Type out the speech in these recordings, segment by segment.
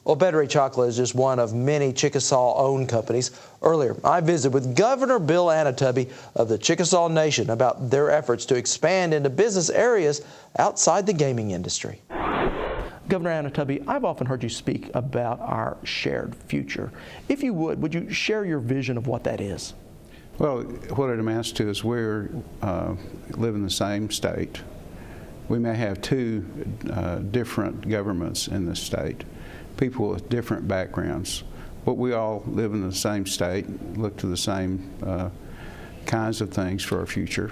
Well, Bettery Chocolate is just one of many Chickasaw-owned companies. Earlier, I visited with Governor Bill Anoatubby of the Chickasaw Nation about their efforts to expand into business areas outside the gaming industry. Governor Anoatubby, I've often heard you speak about our shared future. If you would you share your vision of what that is? Well, what it amounts to is we live in the same state. We may have two different governments in the state, people with different backgrounds, but we all live in the same state, look to the same kinds of things for our future.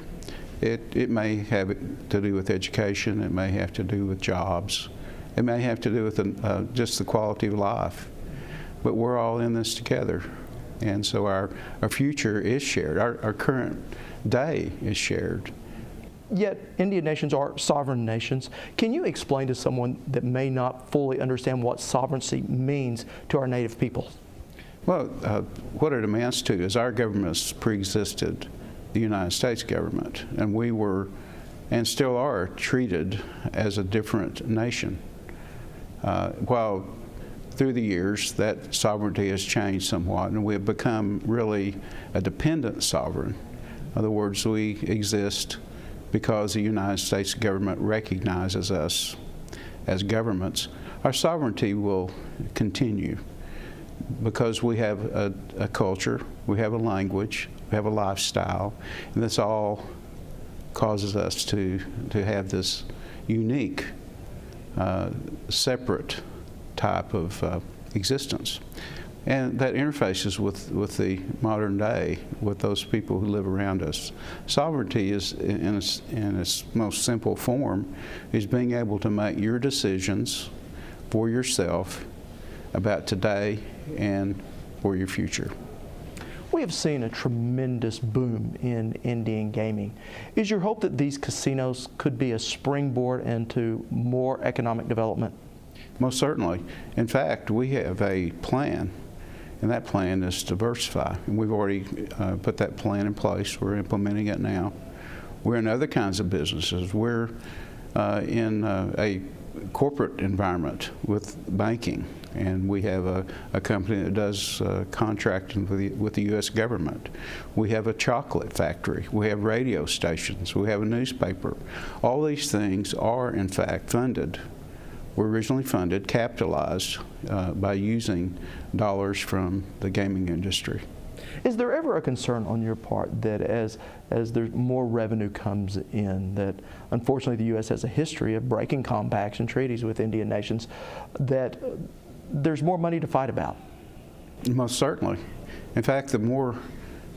It may have to do with education, it may have to do with jobs, it may have to do with just the quality of life, but we're all in this together. And so our future is shared, our current day is shared. Yet Indian nations are sovereign nations. Can you explain to someone that may not fully understand what sovereignty means to our native peoples? Well, what it amounts to is our governments pre-existed the United States government, and we were, and still are, treated as a different nation. While through the years that sovereignty has changed somewhat, and we have become really a dependent sovereign. In other words, we exist because the United States government recognizes us as governments. Our sovereignty will continue because we have a culture, we have a language, we have a lifestyle, and this all causes us to have this unique, separate type of existence. And that interfaces with the modern day, with those people who live around us. Sovereignty is, in its most simple form, is being able to make your decisions for yourself about today and for your future. We have seen a tremendous boom in Indian gaming. Is your hope that these casinos could be a springboard into more economic development? Most certainly. In fact, we have a plan. And that plan is to diversify. And we've already put that plan in place. We're implementing it now. We're in other kinds of businesses. We're in a corporate environment with banking. And we have a company that does contracting with the U.S. government. We have a chocolate factory. We have radio stations. We have a newspaper. All these things are, in fact, funded. Were originally funded, capitalized by using dollars from the gaming industry. Is there ever a concern on your part that as there's more revenue comes in, that unfortunately the U.S. has a history of breaking compacts and treaties with Indian nations, that there's more money to fight about? Most certainly. In fact, the more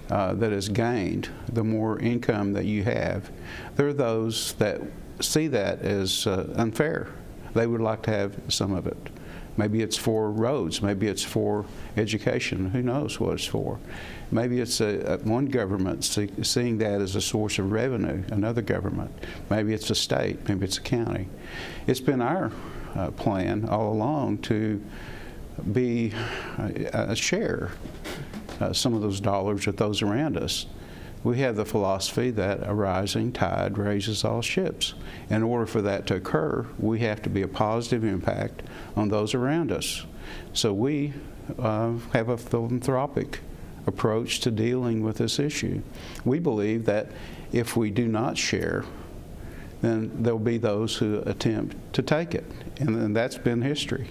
that is gained, the more income that you have. There are those that see that as unfair. They would like to have some of it. Maybe it's for roads, maybe it's for education, who knows what it's for. Maybe it's one government seeing that as a source of revenue, another government. Maybe it's a state, maybe it's a county. It's been our plan all along to be share some of those dollars with those around us. We have the philosophy that a rising tide raises all ships. In order for that to occur, we have to be a positive impact on those around us. So we have a philanthropic approach to dealing with this issue. We believe that if we do not share, then there'll be those who attempt to take it, and that's been history.